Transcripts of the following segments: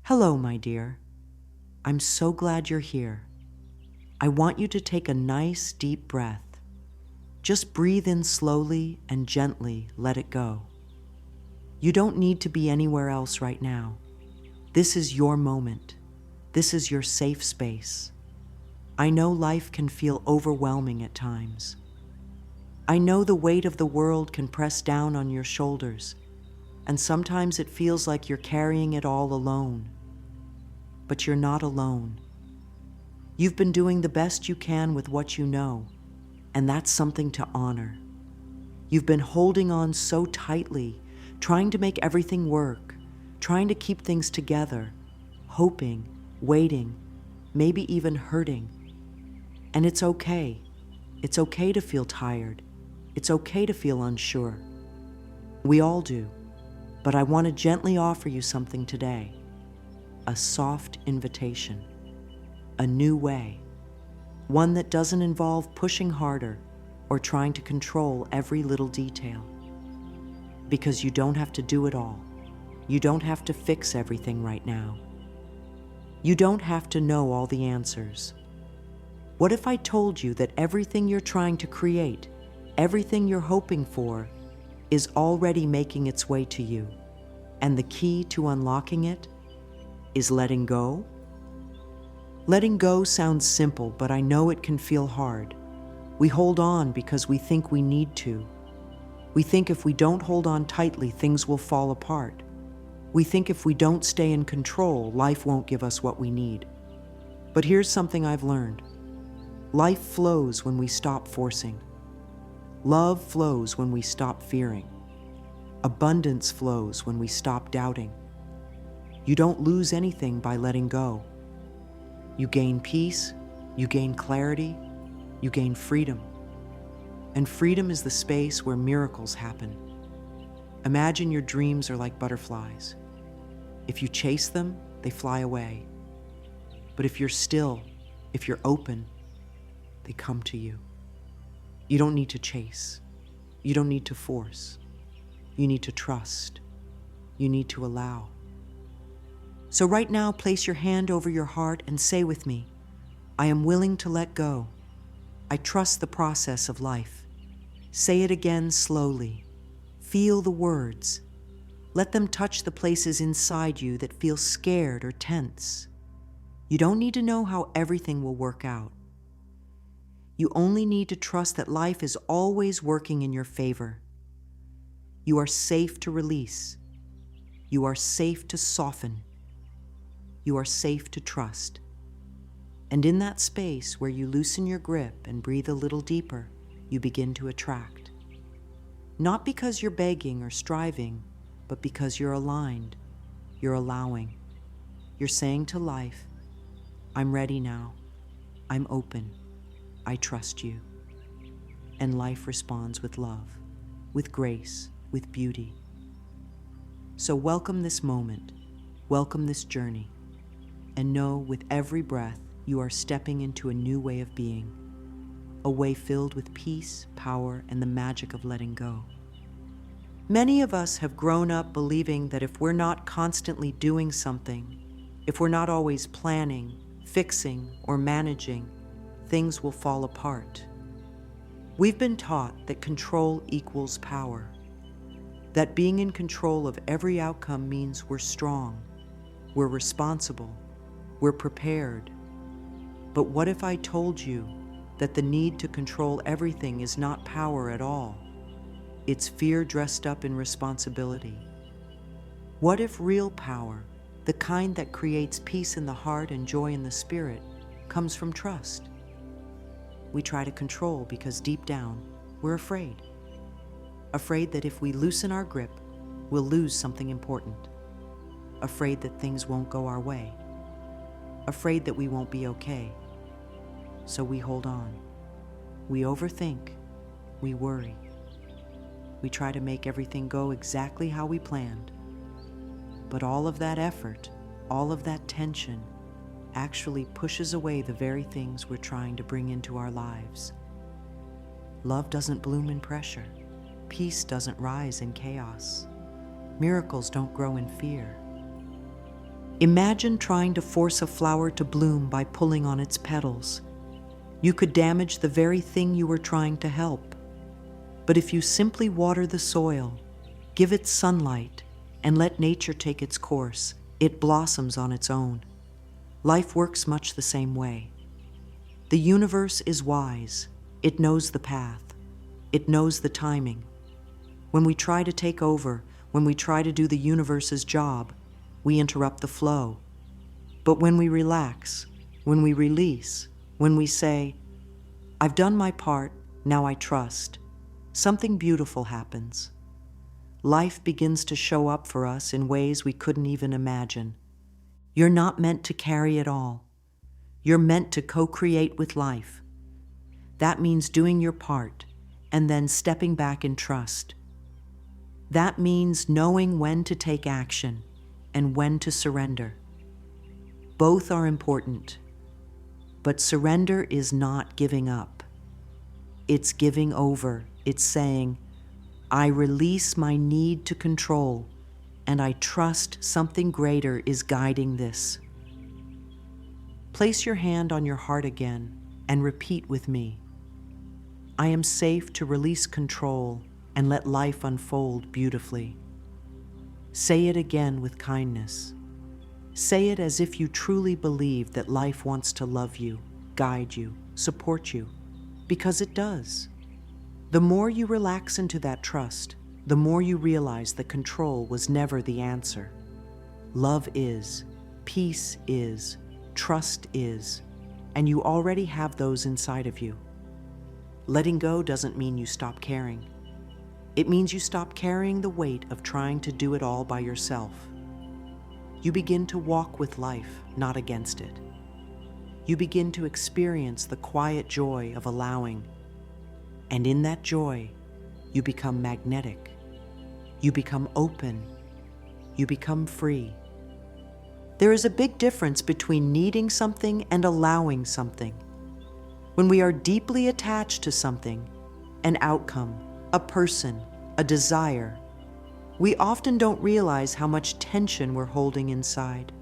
Hello, my dear. I'm so glad you're here. I want you to take a nice, deep breath. Just breathe in slowly and gently let it go. You don't need to be anywhere else right now. This is your moment. This is your safe space. I know life can feel overwhelming at times. I know the weight of the world can press down on your shoulders, and sometimes it feels like you're carrying it all alone. But you're not alone. You've been doing the best you can with what you know, and that's something to honor. You've been holding on so tightly, trying to make everything work, trying to keep things together, hoping, waiting, maybe even hurting. And it's okay. It's okay to feel tired. It's okay to feel unsure. We all do. But I want to gently offer you something today. A soft invitation. A new way. One that doesn't involve pushing harder or trying to control every little detail. Because you don't have to do it all. You don't have to fix everything right now. You don't have to know all the answers. What if I told you that everything you're trying to create, everything you're hoping for, is already making its way to you, and the key to unlocking it is letting go? Letting go sounds simple, but I know it can feel hard. We hold on because we think we need to. We think if we don't hold on tightly, things will fall apart. We think if we don't stay in control, life won't give us what we need. But here's something I've learned. Life flows when we stop forcing. Love flows when we stop fearing. Abundance flows when we stop doubting. You don't lose anything by letting go. You gain peace, you gain clarity, you gain freedom. And freedom is the space where miracles happen. Imagine your dreams are like butterflies. If you chase them, they fly away. But if you're still, if you're open, they come to you. You don't need to chase. You don't need to force. You need to trust. You need to allow. So right now, place your hand over your heart and say with me, I am willing to let go. I trust the process of life. Say it again slowly. Feel the words. Let them touch the places inside you that feel scared or tense. You don't need to know how everything will work out. You only need to trust that life is always working in your favor. You are safe to release. You are safe to soften. You are safe to trust. And in that space where you loosen your grip and breathe a little deeper, you begin to attract. Not because you're begging or striving, but because you're aligned, you're allowing. You're saying to life, I'm ready now. I'm open. I trust you. And life responds with love, with grace, with beauty. So welcome this moment, welcome this journey, and know with every breath you are stepping into a new way of being, a way filled with peace, power, and the magic of letting go. Many of us have grown up believing that if we're not constantly doing something, if we're not always planning, fixing, or managing, things will fall apart. We've been taught that control equals power, that being in control of every outcome means we're strong, we're responsible, we're prepared. But what if I told you that the need to control everything is not power at all? It's fear dressed up in responsibility. What if real power, the kind that creates peace in the heart and joy in the spirit, comes from trust? We try to control because deep down, we're afraid. Afraid that if we loosen our grip, we'll lose something important. Afraid that things won't go our way. Afraid that we won't be okay. So we hold on. We overthink. We worry. We try to make everything go exactly how we planned. But all of that effort, all of that tension, actually pushes away the very things we're trying to bring into our lives. Love doesn't bloom in pressure. Peace doesn't rise in chaos. Miracles don't grow in fear. Imagine trying to force a flower to bloom by pulling on its petals. You could damage the very thing you were trying to help. But if you simply water the soil, give it sunlight, and let nature take its course, it blossoms on its own. Life works much the same way. The universe is wise. It knows the path. It knows the timing. When we try to take over, when we try to do the universe's job, we interrupt the flow. But when we relax, when we release, when we say, "I've done my part, now I trust," something beautiful happens. Life begins to show up for us in ways we couldn't even imagine. You're not meant to carry it all. You're meant to co-create with life. That means doing your part and then stepping back in trust. That means knowing when to take action and when to surrender. Both are important, but surrender is not giving up. It's giving over. It's saying, I release my need to control, and I trust something greater is guiding this. Place your hand on your heart again and repeat with me. I am safe to release control and let life unfold beautifully. Say it again with kindness. Say it as if you truly believe that life wants to love you, guide you, support you, because it does. The more you relax into that trust, the more you realize that control was never the answer. Love is, peace is, trust is, and you already have those inside of you. Letting go doesn't mean you stop caring. It means you stop carrying the weight of trying to do it all by yourself. You begin to walk with life, not against it. You begin to experience the quiet joy of allowing. And in that joy, you become magnetic. You become open. You become free. There is a big difference between needing something and allowing something. When we are deeply attached to something, an outcome, a person, a desire, we often don't realize how much tension we're holding inside.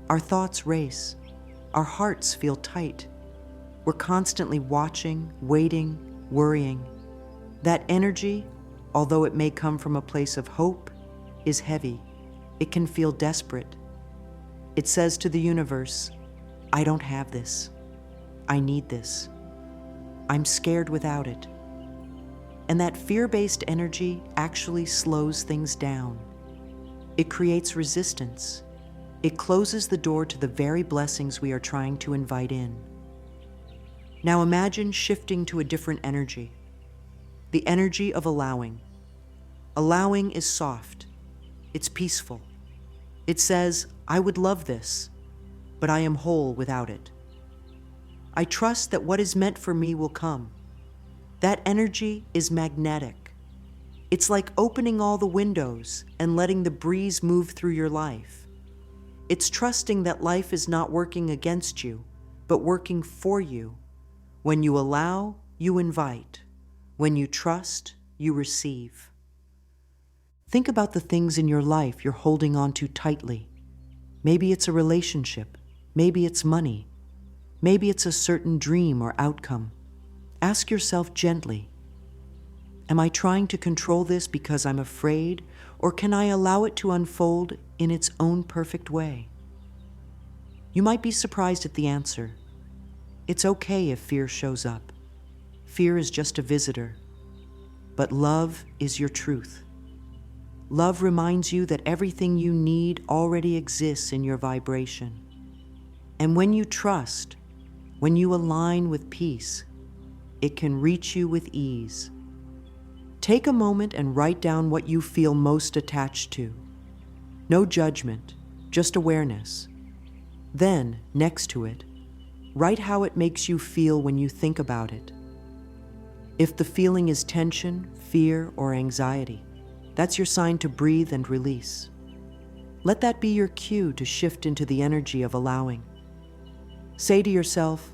Our thoughts race. Our hearts feel tight. We're constantly watching, waiting, worrying. That energy, although it may come from a place of hope, is heavy. It can feel desperate. It says to the universe, I don't have this. I need this. I'm scared without it. And that fear-based energy actually slows things down. It creates resistance. It closes the door to the very blessings we are trying to invite in. Now imagine shifting to a different energy, the energy of allowing. Allowing is soft. It's peaceful. It says, I would love this, but I am whole without it. I trust that what is meant for me will come. That energy is magnetic. It's like opening all the windows and letting the breeze move through your life. It's trusting that life is not working against you, but working for you. When you allow, you invite. When you trust, you receive. Think about the things in your life you're holding on to tightly. Maybe it's a relationship. Maybe it's money. Maybe it's a certain dream or outcome. Ask yourself gently, am I trying to control this because I'm afraid, or can I allow it to unfold in its own perfect way? You might be surprised at the answer. It's okay if fear shows up. Fear is just a visitor. But love is your truth. Love reminds you that everything you need already exists in your vibration. And when you trust, when you align with peace, it can reach you with ease. Take a moment and write down what you feel most attached to. No judgment, just awareness. Then, next to it, write how it makes you feel when you think about it. If the feeling is tension, fear, or anxiety, that's your sign to breathe and release. Let that be your cue to shift into the energy of allowing. Say to yourself,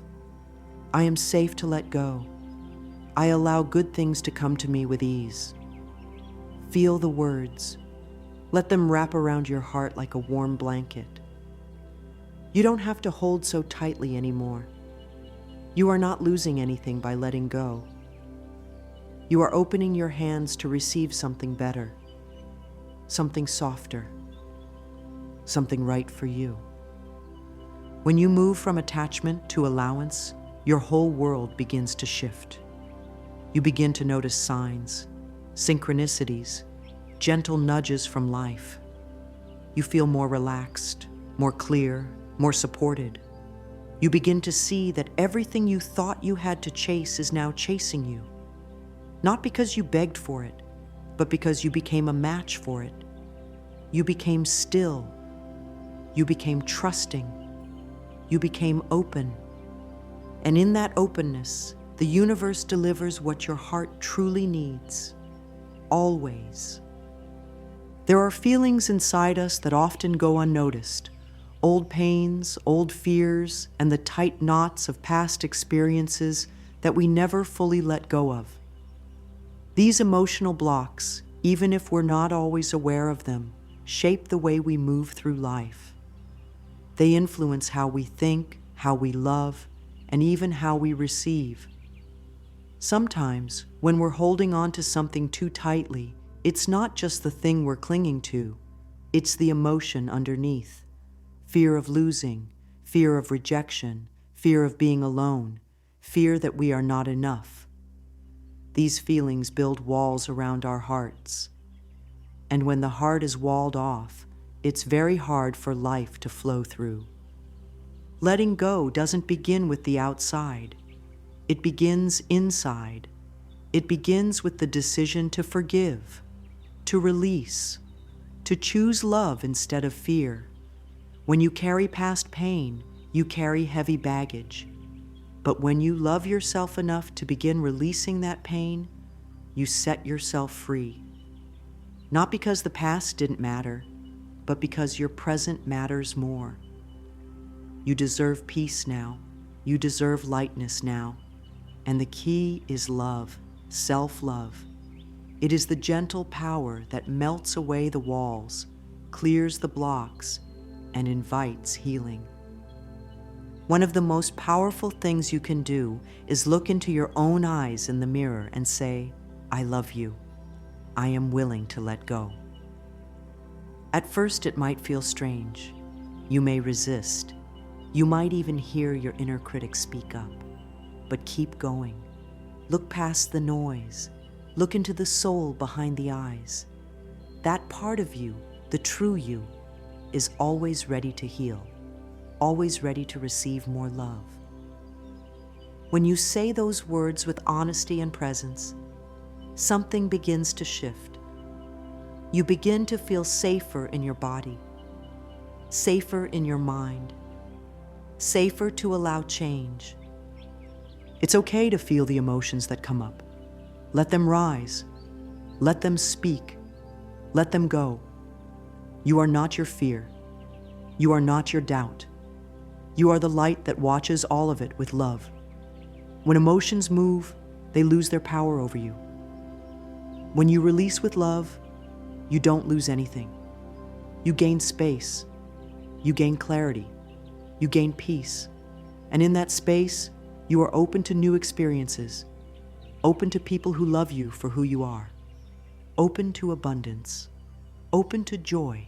I am safe to let go. I allow good things to come to me with ease. Feel the words. Let them wrap around your heart like a warm blanket. You don't have to hold so tightly anymore. You are not losing anything by letting go. You are opening your hands to receive something better, something softer, something right for you. When you move from attachment to allowance, your whole world begins to shift. You begin to notice signs, synchronicities, gentle nudges from life. You feel more relaxed, more clear, more supported. You begin to see that everything you thought you had to chase is now chasing you. Not because you begged for it, but because you became a match for it. You became still. You became trusting. You became open. And in that openness, the universe delivers what your heart truly needs, always. There are feelings inside us that often go unnoticed. Old pains, old fears, and the tight knots of past experiences that we never fully let go of. These emotional blocks, even if we're not always aware of them, shape the way we move through life. They influence how we think, how we love, and even how we receive. Sometimes, when we're holding on to something too tightly, it's not just the thing we're clinging to, it's the emotion underneath. Fear of losing, fear of rejection, fear of being alone, fear that we are not enough. These feelings build walls around our hearts. And when the heart is walled off, it's very hard for life to flow through. Letting go doesn't begin with the outside. It begins inside. It begins with the decision to forgive, to release, to choose love instead of fear. When you carry past pain, you carry heavy baggage. But when you love yourself enough to begin releasing that pain, you set yourself free. Not because the past didn't matter, but because your present matters more. You deserve peace now. You deserve lightness now. And the key is love, self-love. It is the gentle power that melts away the walls, clears the blocks, and invites healing. One of the most powerful things you can do is look into your own eyes in the mirror and say, I love you. I am willing to let go. At first, it might feel strange. You may resist. You might even hear your inner critic speak up. But keep going. Look past the noise. Look into the soul behind the eyes. That part of you, the true you, is always ready to heal, always ready to receive more love. When you say those words with honesty and presence, something begins to shift. You begin to feel safer in your body, safer in your mind, safer to allow change. It's okay to feel the emotions that come up. Let them rise. Let them speak. Let them go. You are not your fear. You are not your doubt. You are the light that watches all of it with love. When emotions move, they lose their power over you. When you release with love, you don't lose anything. You gain space. You gain clarity. You gain peace. And in that space, you are open to new experiences, open to people who love you for who you are, open to abundance, open to joy.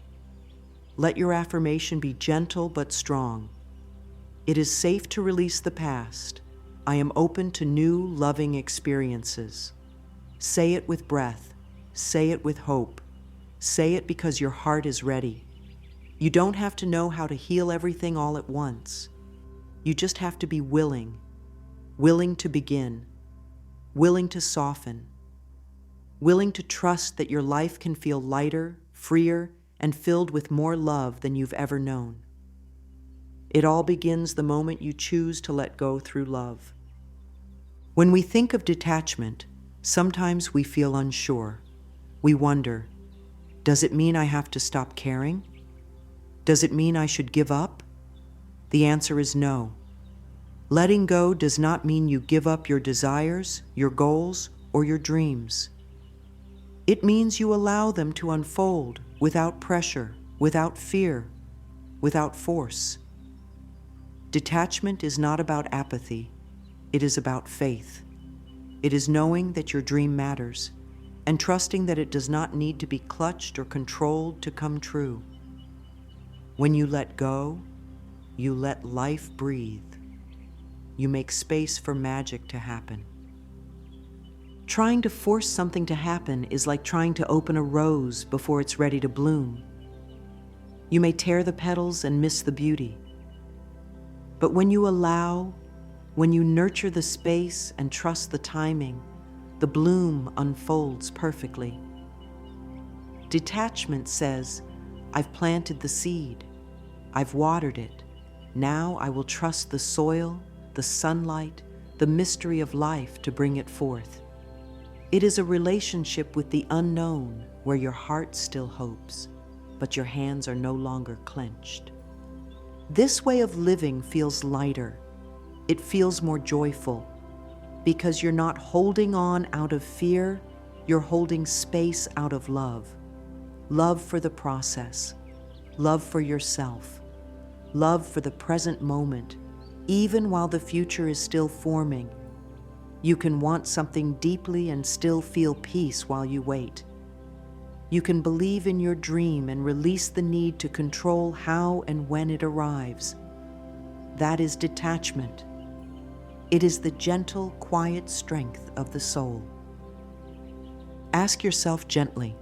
Let your affirmation be gentle but strong. It is safe to release the past. I am open to new, loving experiences. Say it with breath. Say it with hope. Say it because your heart is ready. You don't have to know how to heal everything all at once. You just have to be willing to begin, willing to soften, willing to trust that your life can feel lighter, freer, and filled with more love than you've ever known. It all begins the moment you choose to let go through love. When we think of detachment, sometimes we feel unsure. We wonder, does it mean I have to stop caring? Does it mean I should give up? The answer is no. Letting go does not mean you give up your desires, your goals, or your dreams. It means you allow them to unfold without pressure, without fear, without force. Detachment is not about apathy. It is about faith. It is knowing that your dream matters and trusting that it does not need to be clutched or controlled to come true. When you let go, you let life breathe. You make space for magic to happen. Trying to force something to happen is like trying to open a rose before it's ready to bloom. You may tear the petals and miss the beauty. But when you allow, when you nurture the space and trust the timing, the bloom unfolds perfectly. Detachment says, I've planted the seed. I've watered it. Now I will trust the soil, the sunlight, the mystery of life to bring it forth. It is a relationship with the unknown where your heart still hopes, but your hands are no longer clenched. This way of living feels lighter. It feels more joyful because you're not holding on out of fear, you're holding space out of love. Love for the process, love for yourself, love for the present moment, even while the future is still forming. You can want something deeply and still feel peace while you wait. You can believe in your dream and release the need to control how and when it arrives. That is detachment. It is the gentle, quiet strength of the soul. Ask yourself gently,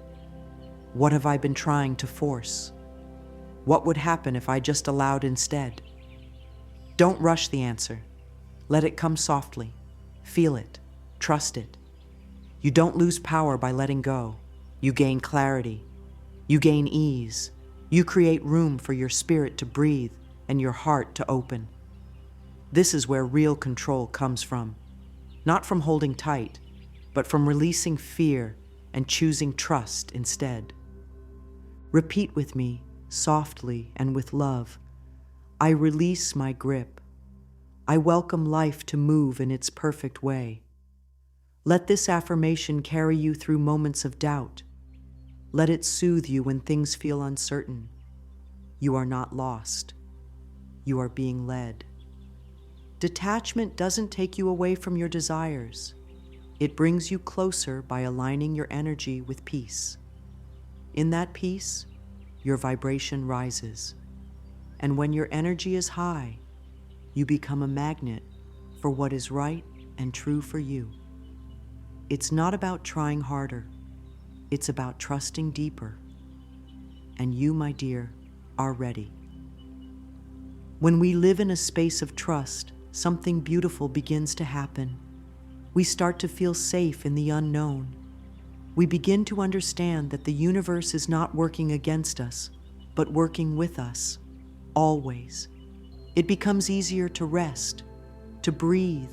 what have I been trying to force? What would happen if I just allowed instead? Don't rush the answer. Let it come softly. Feel it. Trust it. You don't lose power by letting go. You gain clarity. You gain ease. You create room for your spirit to breathe and your heart to open. This is where real control comes from. Not from holding tight, but from releasing fear and choosing trust instead. Repeat with me, softly and with love. I release my grip. I welcome life to move in its perfect way. Let this affirmation carry you through moments of doubt. Let it soothe you when things feel uncertain. You are not lost. You are being led. Detachment doesn't take you away from your desires. It brings you closer by aligning your energy with peace. In that peace, your vibration rises. And when your energy is high, you become a magnet for what is right and true for you. It's not about trying harder. It's about trusting deeper. And you, my dear, are ready. When we live in a space of trust, something beautiful begins to happen. We start to feel safe in the unknown. We begin to understand that the universe is not working against us, but working with us, always. It becomes easier to rest, to breathe,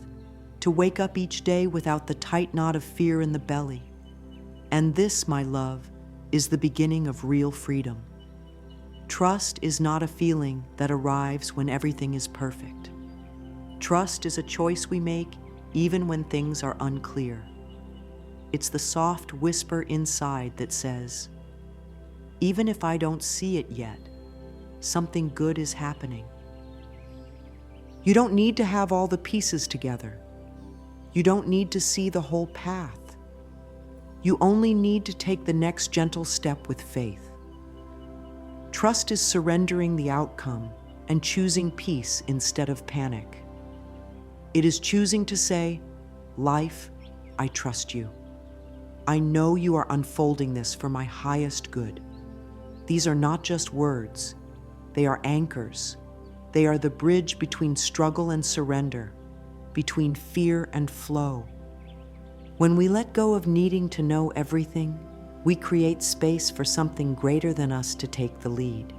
to wake up each day without the tight knot of fear in the belly. And this, my love, is the beginning of real freedom. Trust is not a feeling that arrives when everything is perfect. Trust is a choice we make even when things are unclear. It's the soft whisper inside that says, even if I don't see it yet, something good is happening. You don't need to have all the pieces together. You don't need to see the whole path. You only need to take the next gentle step with faith. Trust is surrendering the outcome and choosing peace instead of panic. It is choosing to say, life, I trust you. I know you are unfolding this for my highest good. These are not just words. They are anchors. They are the bridge between struggle and surrender, between fear and flow. When we let go of needing to know everything, we create space for something greater than us to take the lead.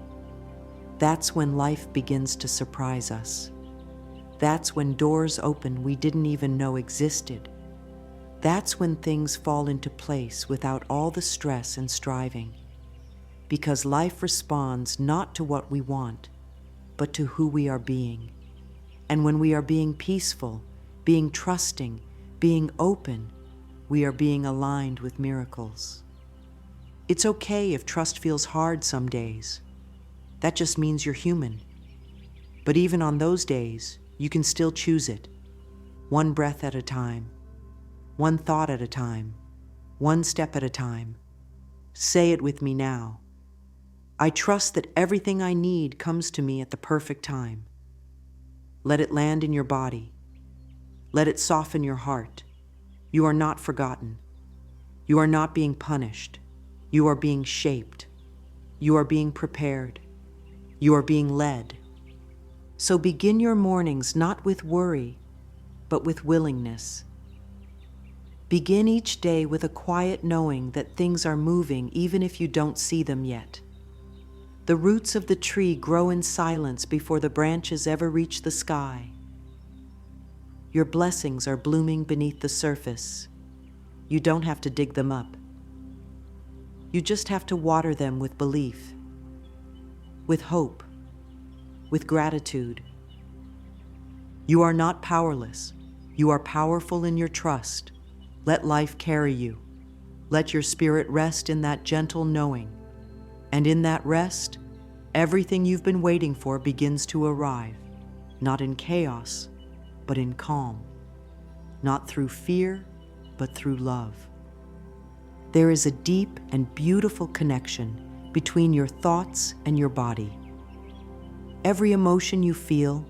That's when life begins to surprise us. That's when doors open we didn't even know existed. That's when things fall into place without all the stress and striving. Because life responds not to what we want, but to who we are being. And when we are being peaceful, being trusting, being open, we are being aligned with miracles. It's okay if trust feels hard some days. That just means you're human. But even on those days, you can still choose it, one breath at a time, one thought at a time, one step at a time. Say it with me now. I trust that everything I need comes to me at the perfect time. Let it land in your body. Let it soften your heart. You are not forgotten. You are not being punished. You are being shaped. You are being prepared. You are being led. So begin your mornings not with worry, but with willingness. Begin each day with a quiet knowing that things are moving even if you don't see them yet. The roots of the tree grow in silence before the branches ever reach the sky. Your blessings are blooming beneath the surface. You don't have to dig them up. You just have to water them with belief, with hope, with gratitude. You are not powerless. You are powerful in your trust. Let life carry you. Let your spirit rest in that gentle knowing. And in that rest, everything you've been waiting for begins to arrive, not in chaos, but in calm. Not through fear, but through love. There is a deep and beautiful connection between your thoughts and your body. Every emotion you feel,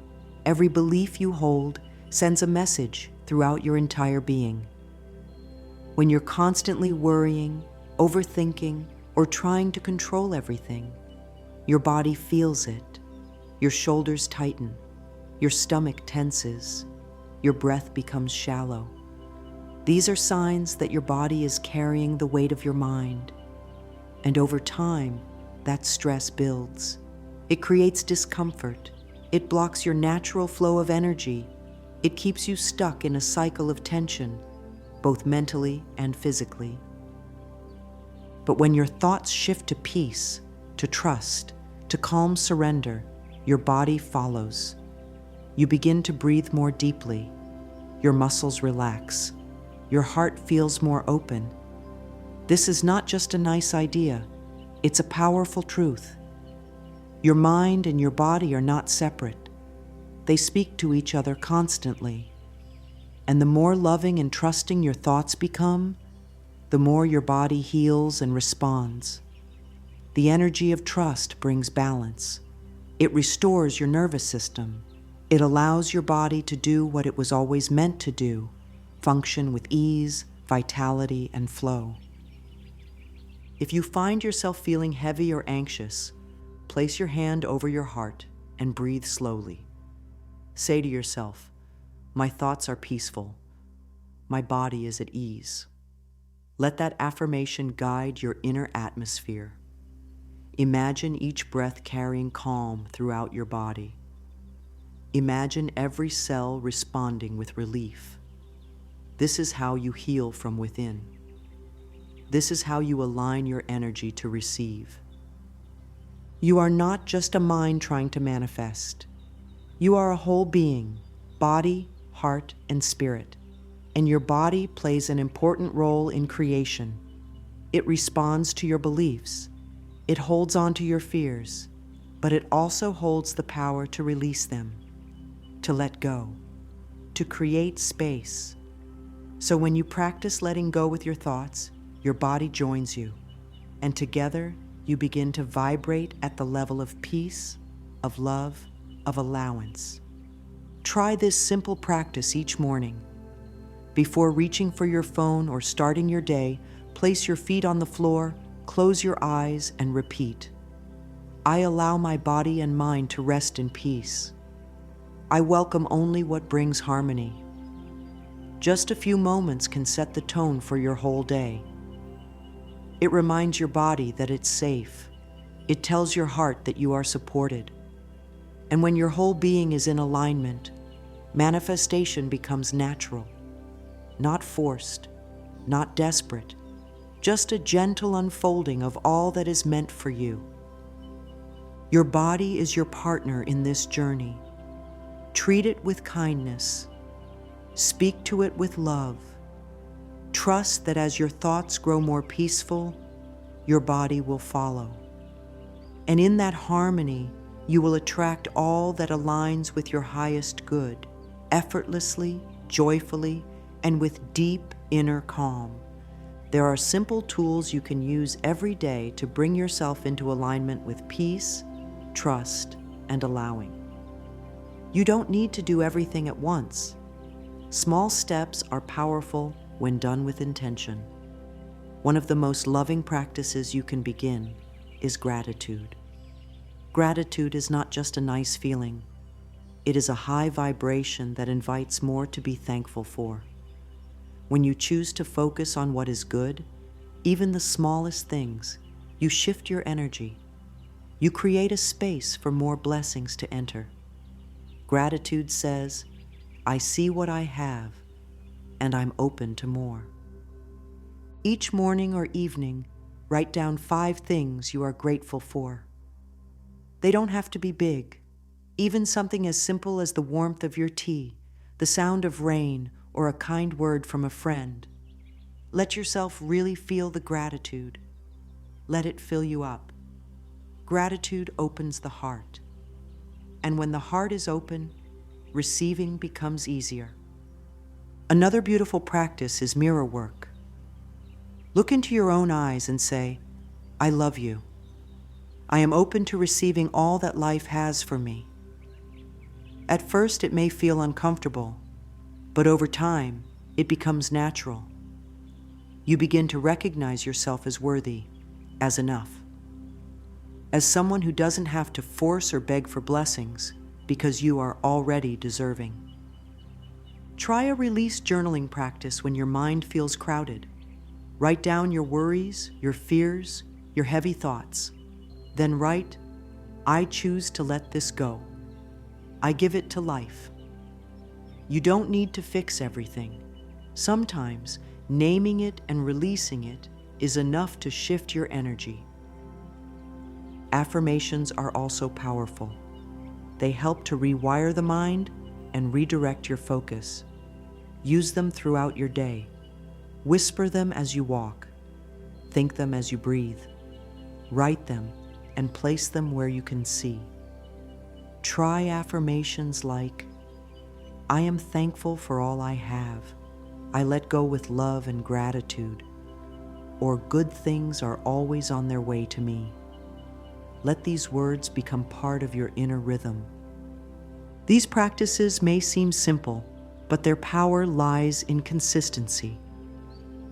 every belief you hold, sends a message throughout your entire being. When you're constantly worrying, overthinking, or trying to control everything, your body feels it. Your shoulders tighten, your stomach tenses, your breath becomes shallow. These are signs that your body is carrying the weight of your mind. And over time, that stress builds. It creates discomfort. It blocks your natural flow of energy. It keeps you stuck in a cycle of tension, both mentally and physically. But when your thoughts shift to peace, to trust, to calm surrender, your body follows. You begin to breathe more deeply. Your muscles relax. Your heart feels more open. This is not just a nice idea. It's a powerful truth. Your mind and your body are not separate. They speak to each other constantly. And the more loving and trusting your thoughts become, the more your body heals and responds. The energy of trust brings balance. It restores your nervous system. It allows your body to do what it was always meant to do, function with ease, vitality, and flow. If you find yourself feeling heavy or anxious, place your hand over your heart and breathe slowly. Say to yourself, "My thoughts are peaceful. My body is at ease." Let that affirmation guide your inner atmosphere. Imagine each breath carrying calm throughout your body. Imagine every cell responding with relief. This is how you heal from within. This is how you align your energy to receive. You are not just a mind trying to manifest. You are a whole being, body, heart, and spirit. And your body plays an important role in creation. It responds to your beliefs. It holds on to your fears, but it also holds the power to release them, to let go, to create space. So when you practice letting go with your thoughts, your body joins you, and together you begin to vibrate at the level of peace, of love, of allowance. Try this simple practice each morning. Before reaching for your phone or starting your day, place your feet on the floor, close your eyes, and repeat, "I allow my body and mind to rest in peace. I welcome only what brings harmony." Just a few moments can set the tone for your whole day. It reminds your body that it's safe. It tells your heart that you are supported. And when your whole being is in alignment, manifestation becomes natural. Not forced, not desperate, just a gentle unfolding of all that is meant for you. Your body is your partner in this journey. Treat it with kindness. Speak to it with love. Trust that as your thoughts grow more peaceful, your body will follow. And in that harmony, You will attract all that aligns with your highest good, effortlessly, joyfully, and with deep inner calm. There are simple tools you can use every day to bring yourself into alignment with peace, trust, and allowing. You don't need to do everything at once. Small steps are powerful when done with intention. One of the most loving practices you can begin is gratitude. Gratitude is not just a nice feeling. It is a high vibration that invites more to be thankful for. When you choose to focus on what is good, even the smallest things, you shift your energy. You create a space for more blessings to enter. Gratitude says, I see what I have, and I'm open to more. Each morning or evening, write down 5 things you are grateful for. They don't have to be big. Even something as simple as the warmth of your tea, the sound of rain, or a kind word from a friend. Let yourself really feel the gratitude. Let it fill you up. Gratitude opens the heart. And when the heart is open, receiving becomes easier. Another beautiful practice is mirror work. Look into your own eyes and say, I love you. I am open to receiving all that life has for me. At first, it may feel uncomfortable, but over time, it becomes natural. You begin to recognize yourself as worthy, as enough, as someone who doesn't have to force or beg for blessings because you are already deserving. Try a release journaling practice when your mind feels crowded. Write down your worries, your fears, your heavy thoughts. Then write, I choose to let this go. I give it to life. You don't need to fix everything. Sometimes naming it and releasing it is enough to shift your energy. Affirmations are also powerful. They help to rewire the mind and redirect your focus. Use them throughout your day. Whisper them as you walk. Think them as you breathe. Write them and place them where you can see. Try affirmations like, I am thankful for all I have. I let go with love and gratitude. Or good things are always on their way to me. Let these words become part of your inner rhythm. These practices may seem simple, but their power lies in consistency.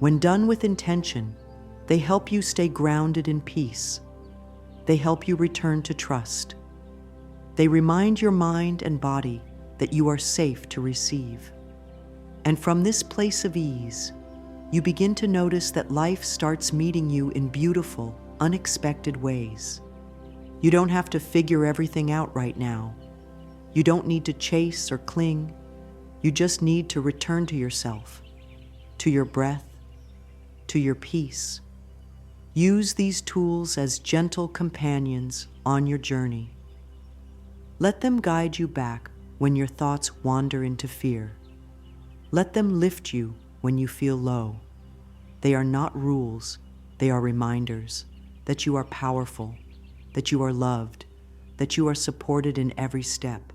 When done with intention, they help you stay grounded in peace. They help you return to trust. They remind your mind and body that you are safe to receive. And from this place of ease, you begin to notice that life starts meeting you in beautiful, unexpected ways. You don't have to figure everything out right now. You don't need to chase or cling. You just need to return to yourself, to your breath, to your peace. Use these tools as gentle companions on your journey. Let them guide you back when your thoughts wander into fear. Let them lift you when you feel low. They are not rules, they are reminders that you are powerful, that you are loved, that you are supported in every step.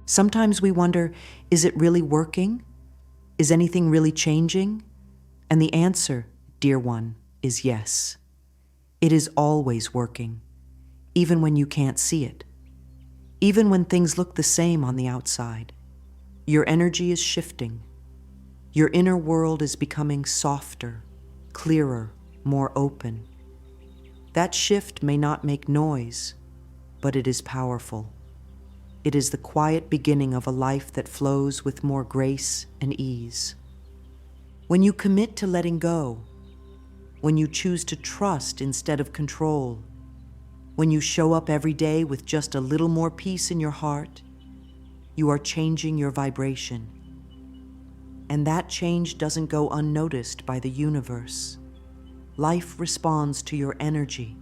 Sometimes we wonder, is it really working? Is anything really changing? And the answer, dear one, is yes. It is always working, even when you can't see it. Even when things look the same on the outside, your energy is shifting. Your inner world is becoming softer, clearer, more open. That shift may not make noise, but it is powerful. It is the quiet beginning of a life that flows with more grace and ease. When you commit to letting go, when you choose to trust instead of control, when you show up every day with just a little more peace in your heart, you are changing your vibration. And that change doesn't go unnoticed by the universe. Life responds to your energy,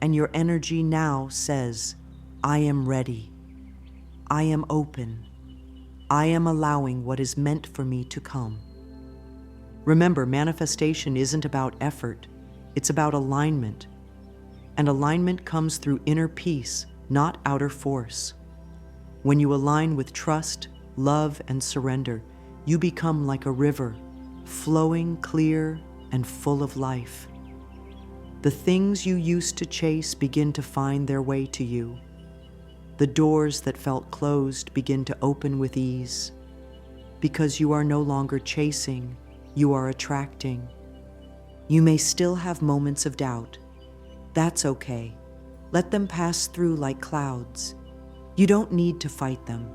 and your energy now says, I am ready. I am open. I am allowing what is meant for me to come. Remember, manifestation isn't about effort, it's about alignment. And alignment comes through inner peace not outer force. When you align with trust, love, and surrender, you become like a river, flowing clear and full of life. The things you used to chase begin to find their way to you. The doors that felt closed begin to open with ease. Because you are no longer chasing, you are attracting. You may still have moments of doubt. That's okay. Let them pass through like clouds. You don't need to fight them.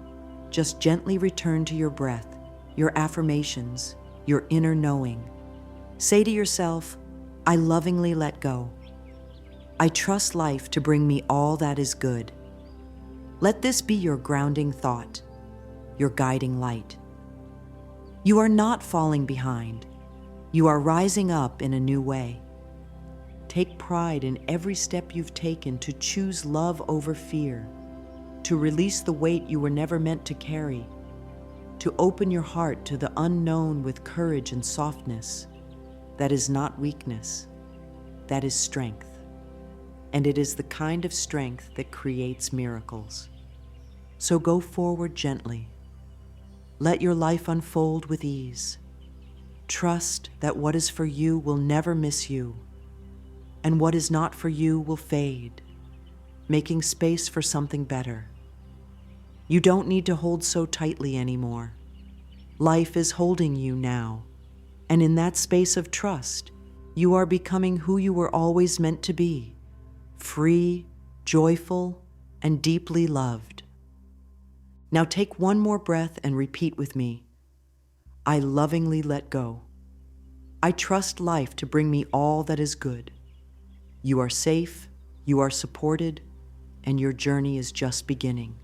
Just gently return to your breath, your affirmations, your inner knowing. Say to yourself, I lovingly let go. I trust life to bring me all that is good. Let this be your grounding thought, your guiding light. You are not falling behind. You are rising up in a new way. Take pride in every step you've taken to choose love over fear, to release the weight you were never meant to carry, to open your heart to the unknown with courage and softness. That is not weakness, that is strength. And it is the kind of strength that creates miracles. So go forward gently. Let your life unfold with ease. Trust that what is for you will never miss you, and what is not for you will fade, making space for something better. You don't need to hold so tightly anymore. Life is holding you now, and in that space of trust, you are becoming who you were always meant to be, free, joyful, and deeply loved. Now take one more breath and repeat with me. I lovingly let go. I trust life to bring me all that is good. You are safe, you are supported, and your journey is just beginning.